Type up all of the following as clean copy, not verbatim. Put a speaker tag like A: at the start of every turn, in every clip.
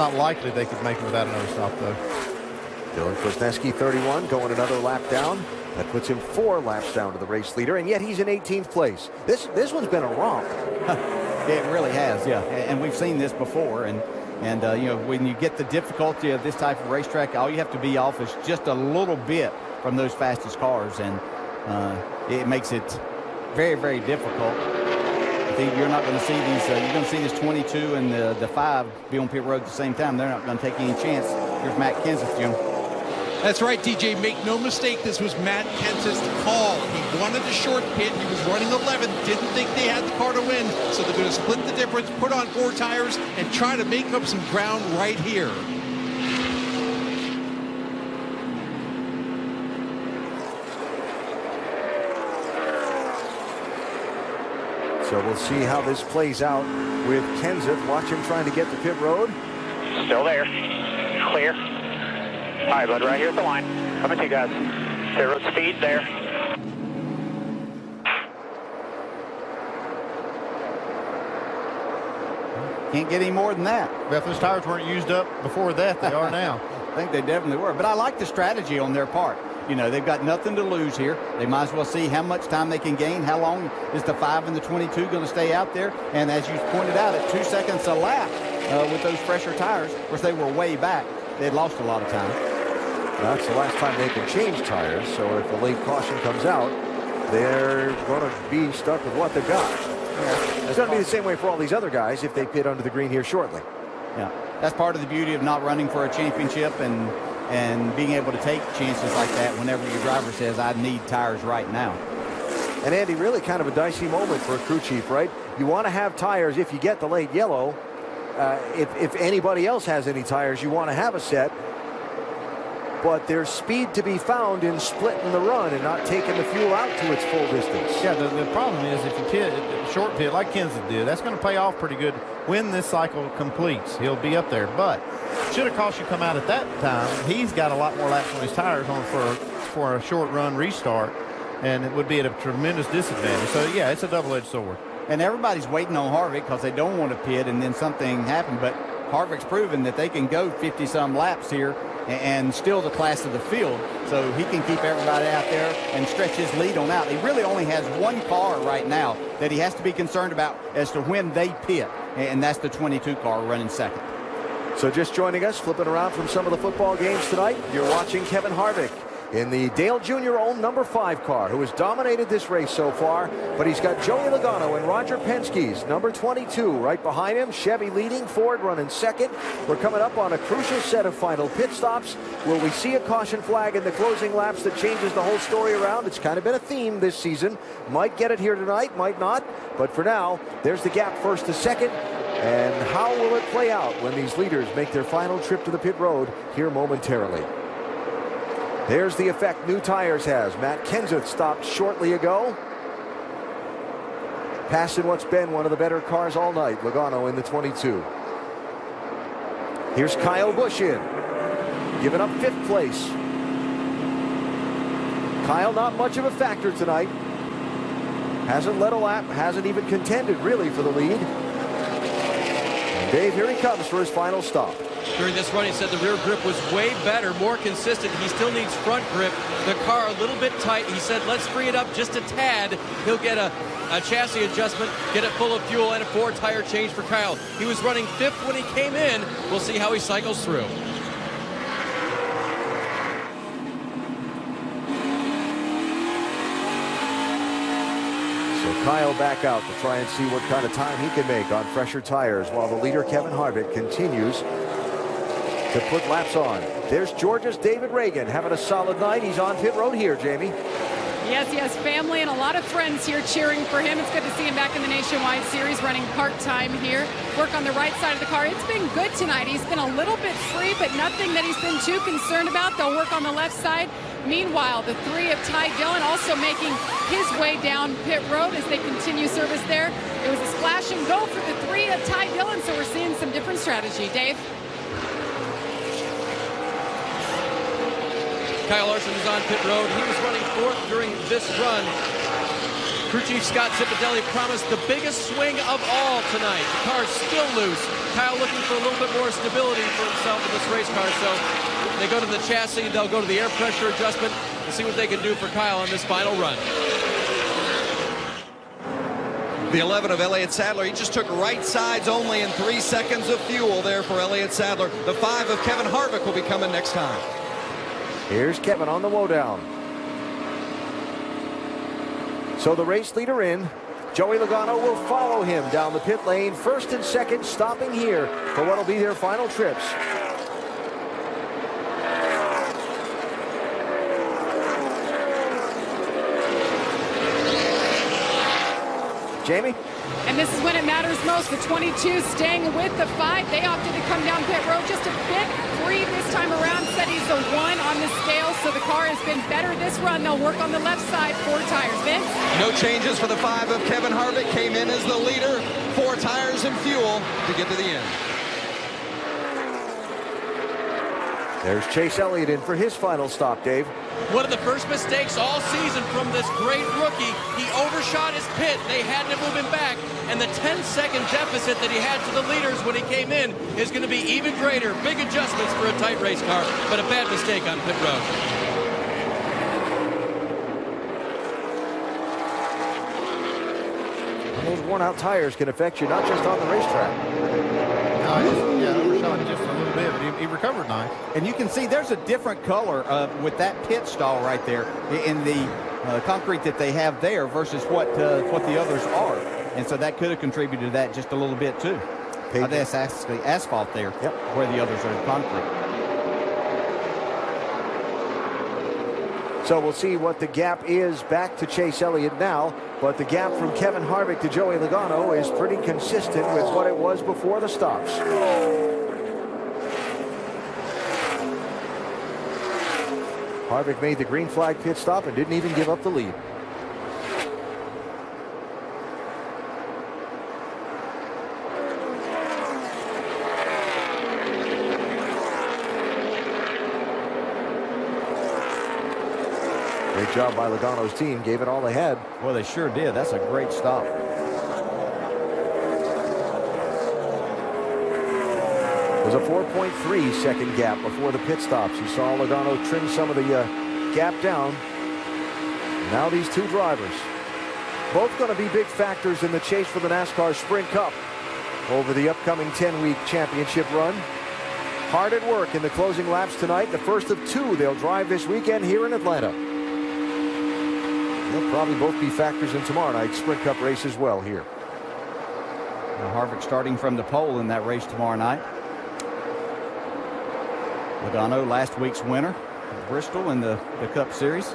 A: Not likely they could make it without another stop, though.
B: Dylan Kwasniewski, 31, going another lap down. That puts him 4 laps down to the race leader, and yet he's in 18th place. This one's been a romp.
C: It really has, yeah. And we've seen this before. And you know, when you get the difficulty of this type of racetrack, all you have to be off is just a little bit from those fastest cars, and it makes it very, very difficult. I think you're not going to see these. You're going to see this 22 and the 5 be on pit road at the same time. They're not going to take any chance. Here's Matt Kenseth, Jim.
D: That's right, DJ. Make no mistake, this was Matt Kenseth's call. He wanted a short pit. He was running 11. Didn't think they had the car to win. So they're going to split the difference, put on 4 tires, and try to make up some ground right here.
B: So we'll see how this plays out with Kenseth. Watch him trying to get to pit road.
E: Still there. Clear. All right, bud, right here at the line. Coming to you guys. Pit road speed there.
C: Can't get any more than that.
A: Well, if those tires weren't used up before that, they are now.
C: I think they definitely were. But I like the strategy on their part. You know, they've got nothing to lose here. They might as well see how much time they can gain. How long is the 5 and the 22 going to stay out there? And as you pointed out, at 2 seconds a lap with those fresher tires, of course, they were way back. They'd lost a lot of time.
B: That's the last time they can change tires. So if the late caution comes out, they're going to be stuck with what they've got. Yeah, it's going to be the same way for all these other guys if they pit under the green here shortly.
C: Yeah, that's part of the beauty of not running for a championship and being able to take chances like that whenever your driver says, I need tires right now.
B: And Andy, really kind of a dicey moment for a crew chief, right? You want to have tires if you get the late yellow. If anybody else has any tires, you want to have a set. But there's speed to be found in splitting the run and not taking the fuel out to its full distance.
A: Yeah, the problem is if you pit, short pit like Kenseth did, that's going to pay off pretty good when this cycle completes. He'll be up there. But should have cost you come out at that time. He's got a lot more laps on his tires on for a short run restart, and it would be at a tremendous disadvantage. So, yeah, it's a double-edged sword.
C: And everybody's waiting on Harvick because they don't want to pit and then something happened. But Harvick's proven that they can go 50-some laps here and still the class of the field, so he can keep everybody out there and stretch his lead on out. He really only has one car right now that he has to be concerned about as to when they pit, and that's the 22 car running second.
B: So just joining us, flipping around from some of the football games tonight, you're watching Kevin Harvick in the Dale Jr. owned number 5 car, who has dominated this race so far, but he's got Joey Logano and Roger Penske's number 22 right behind him. Chevy leading, Ford running second. We're coming up on a crucial set of final pit stops. Will we see a caution flag in the closing laps that changes the whole story around? It's kind of been a theme this season. Might get it here tonight, might not. But for now, there's the gap first to second. And how will it play out when these leaders make their final trip to the pit road here momentarily? There's the effect new tires has. Matt Kenseth stopped shortly ago, passing what's been one of the better cars all night, Logano in the 22. Here's Kyle Busch in, giving up 5th place. Kyle not much of a factor tonight. Hasn't led a lap, hasn't even contended really for the lead. And Dave, here he comes for his final stop.
F: During this run, he said the rear grip was way better, more consistent. He still needs front grip. The car a little bit tight. He said, let's free it up just a tad. He'll get a chassis adjustment, get it full of fuel, and a 4 tire change for Kyle. He was running 5th when he came in. We'll see how he cycles through.
B: Kyle back out to try and see what kind of time he can make on fresher tires while the leader Kevin Harvick continues to put laps on. There's Georgia's David Reagan having a solid night. He's on pit road here, Jamie.
G: Yes, he has family and a lot of friends here cheering for him. It's good to see him back in the Nationwide Series running part-time here. Work on the right side of the car. It's been good tonight. He's been a little bit free, but nothing that he's been too concerned about. They'll work on the left side. Meanwhile, the 3 of Ty Dillon also making his way down pit road as they continue service there. It was a splash and go for the 3 of Ty Dillon, so we're seeing some different strategy. Dave?
F: Kyle Larson is on pit road. He was running 4th during this run. Crew Chief Scott Zipadelli promised the biggest swing of all tonight. The car's still loose. Kyle looking for a little bit more stability for himself in this race car. So they go to the chassis, they'll go to the air pressure adjustment and see what they can do for Kyle on this final run.
D: The 11 of Elliott Sadler, he just took right sides only in 3 seconds of fuel there for Elliott Sadler. The 5 of Kevin Harvick will be coming next time.
B: Here's Kevin on the lowdown. So the race leader in. Joey Logano will follow him down the pit lane, first and second, stopping here for what will be their final trips. Jamie?
G: And this is when it matters most. The 22 staying with the 5. They opted to come down pit road just a bit free this time around. Said he's a 1 on the scale, so the car has been better this run. They'll work on the left side, 4 tires. Vince?
D: No changes for the 5 of Kevin Harvick. Came in as the leader. 4 tires and fuel to get to the end.
B: There's Chase Elliott in for his final stop, Dave.
F: One of the first mistakes all season from this great rookie. He overshot his pit. They had to move him back. And the 10-second deficit that he had to the leaders when he came in is going to be even greater. Big adjustments for a tight race car, but a bad mistake on pit road.
B: Those worn-out tires can affect you not just on the racetrack.
A: Overshot just a little bit, but he recovered nice.
C: And you can see there's a different color with that pit stall right there in the concrete that they have there versus what the others are. And so that could have contributed to that just a little bit too. That's actually asphalt there, where the others are concrete.
B: So we'll see what the gap is back to Chase Elliott now. But the gap from Kevin Harvick to Joey Logano is pretty consistent with what it was before the stops. Harvick made the green flag pit stop and didn't even give up the lead. Great job by Logano's team. Gave it all they had.
C: Well, they sure did. That's a great stop.
B: It was a 4.3 second gap before the pit stops. You saw Logano trim some of the gap down. Now these two drivers, both going to be big factors in the chase for the NASCAR Sprint Cup over the upcoming 10-week championship run. Hard at work in the closing laps tonight. The first of 2 they'll drive this weekend here in Atlanta. They'll probably both be factors in tomorrow night's Sprint Cup race as well here.
C: Now Harvick starting from the pole in that race tomorrow night. Logano, last week's winner at Bristol in the Cup Series.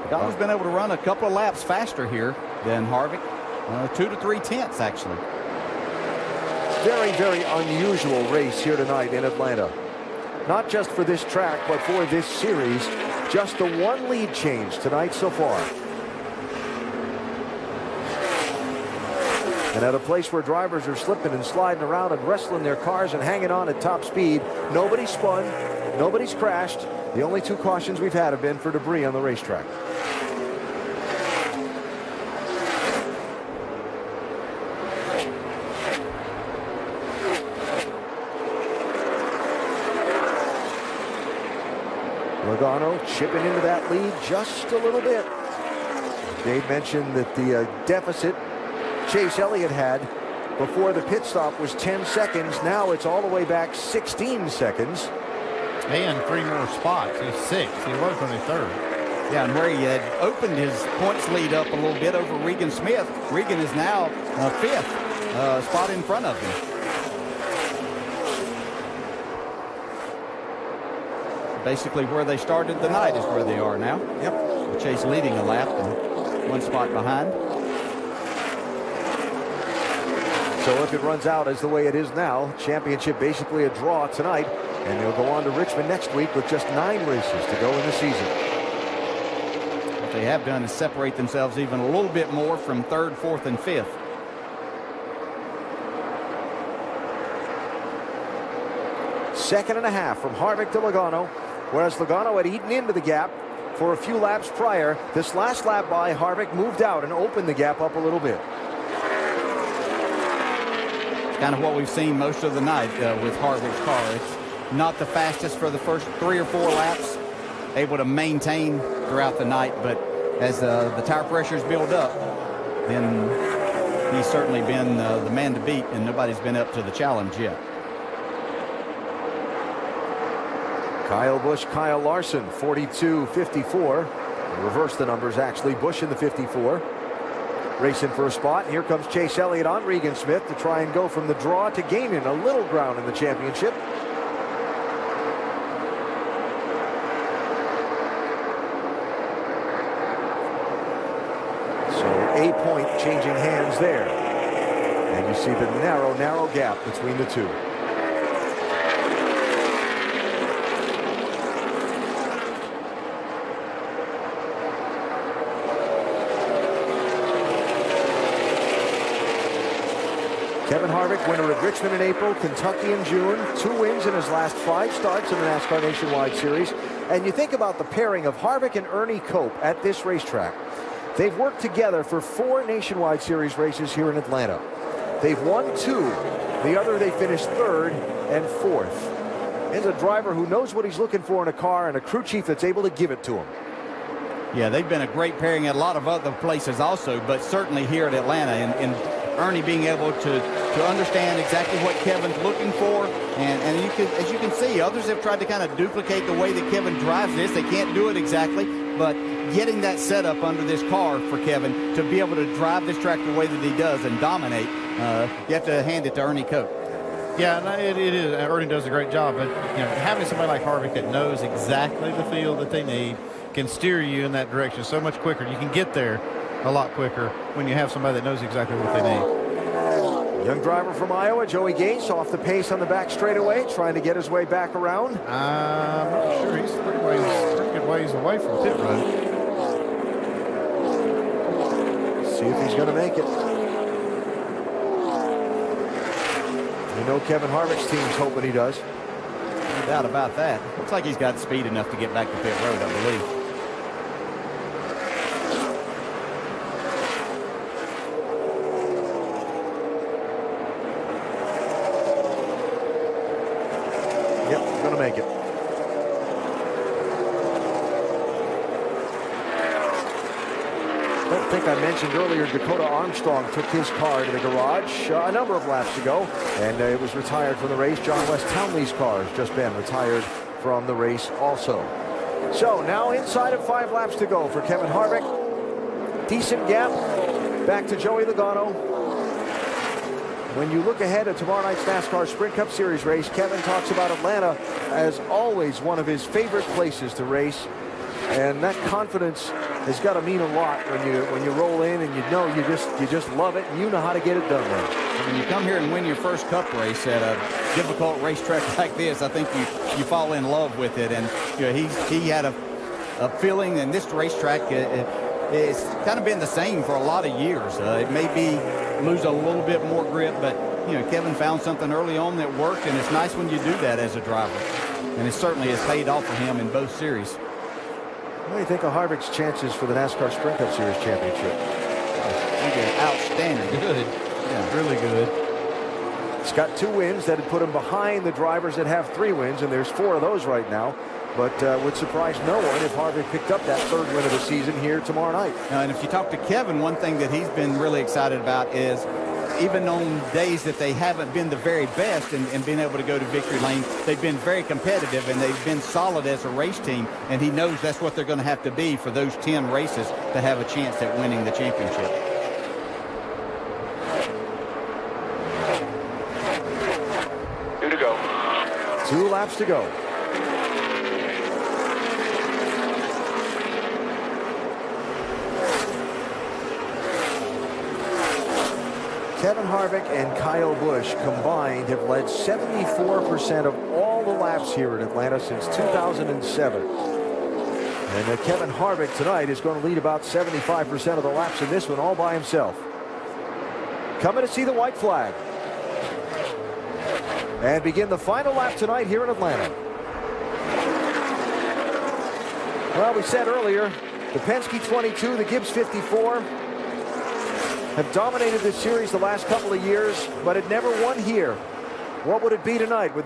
C: Logano's been able to run a couple of laps faster here than Harvick. 2 to 3 tenths, actually.
B: Very, very unusual race here tonight in Atlanta. Not just for this track, but for this series. Just the 1 lead change tonight so far. And at a place where drivers are slipping and sliding around and wrestling their cars and hanging on at top speed, nobody's spun, nobody's crashed. The only 2 cautions we've had have been for debris on the racetrack. Logano chipping into that lead just a little bit. Dave mentioned that the deficit Chase Elliott had before the pit stop was 10 seconds. Now it's all the way back 16 seconds.
A: And 3 more spots. He's 6th. He was only 3rd.
C: Yeah, and where he had opened his points lead up a little bit over Regan Smith, Regan is now 5th spot in front of him. Basically where they started the night is where they are now. Yep. Chase leading a lap and 1 spot behind.
B: So if it runs out as the way it is now, championship basically a draw tonight, and they'll go on to Richmond next week with just 9 races to go in the season.
C: What they have done is separate themselves even a little bit more from 3rd, 4th, and 5th. Second
B: and a half from Harvick to Logano, whereas Logano had eaten into the gap for a few laps prior. This last lap by Harvick moved out and opened the gap up a little bit.
C: It's kind of what we've seen most of the night with Harvick's car. It's not the fastest for the first 3 or 4 laps, able to maintain throughout the night, but as the tire pressures build up, then he's certainly been the man to beat, and nobody's been up to the challenge yet.
B: Kyle Busch, Kyle Larson, 42-54. Reverse the numbers, actually. Busch in the 54. Racing for a spot. Here comes Chase Elliott on Regan Smith to try and go from the draw to gaining a little ground in the championship. So a point changing hands there. And you see the narrow gap between the two. Kevin Harvick, winner of Richmond in April, Kentucky in June, 2 wins in his last 5 starts in the NASCAR Nationwide Series. And you think about the pairing of Harvick and Ernie Cope at this racetrack. They've worked together for 4 Nationwide Series races here in Atlanta. They've won 2. The other they finished 3rd and 4th. He's a driver who knows what he's looking for in a car and a crew chief that's able to give it to him.
C: Yeah, they've been a great pairing at a lot of other places also, but certainly here at Atlanta. And Ernie being able to understand exactly what Kevin's looking for, and you can, as you can see, others have tried to kind of duplicate the way that Kevin drives this. They can't do it exactly, but getting that setup under this car for Kevin to be able to drive this track the way that he does and dominate, you have to hand it to Ernie Cope.
A: Yeah, and it is. Ernie does a great job, but having somebody like Harvick that knows exactly the field that they need can steer you in that direction so much quicker. You can get there a lot quicker when you have somebody that knows exactly what they need.
B: Young driver from Iowa, Joey Gates, off the pace on the back straightaway, trying to get his way back around.
A: I'm not sure. He's pretty good ways away from pit road.
B: See if he's going to make it. You know Kevin Harvick's team's hoping he does.
C: No doubt about that. Looks like he's got speed enough to get back to pit road, I believe.
B: Make it. I don't think I mentioned earlier Dakota Armstrong took his car to the garage a number of laps ago, and it was retired from the race. John West Townley's car has just been retired from the race also. So now inside of 5 laps to go for Kevin Harvick. Decent gap back to Joey Logano. When you look ahead at tomorrow night's NASCAR Sprint Cup Series race, Kevin talks about Atlanta as always one of his favorite places to race, and that confidence has got to mean a lot when you roll in and you just love it and you know how to get it done there.
C: When you come here and win your first Cup race at a difficult racetrack like this, I think you fall in love with it, and he had a feeling, and this racetrack it's kind of been the same for a lot of years. It may be lose a little bit more grip, but Kevin found something early on that worked, and it's nice when you do that as a driver, and it certainly has paid off for him in both series.
B: What do you think of Harvick's chances for the NASCAR Sprint Cup Series championship?
C: I think they're outstanding.
A: Good. Yeah, really good.
B: He's got 2 wins that had put him behind the drivers that have 3 wins, and there's 4 of those right now. But would surprise no one if Harvick picked up that 3rd win of the season here tomorrow night.
C: And if you talk to Kevin, one thing that he's been really excited about is even on days that they haven't been the very best and been able to go to victory lane, they've been very competitive and they've been solid as a race team. And he knows that's what they're going to have to be for those 10 races to have a chance at winning the championship.
E: Two to go.
B: 2 laps to go. Kevin Harvick and Kyle Busch combined have led 74% of all the laps here in Atlanta since 2007. And Kevin Harvick tonight is going to lead about 75% of the laps in this one all by himself. Coming to see the white flag. And begin the final lap tonight here in Atlanta. Well, we said earlier, the Penske 22, the Gibbs 54 have dominated this series the last couple of years, but it never won here. What would it be tonight? Would they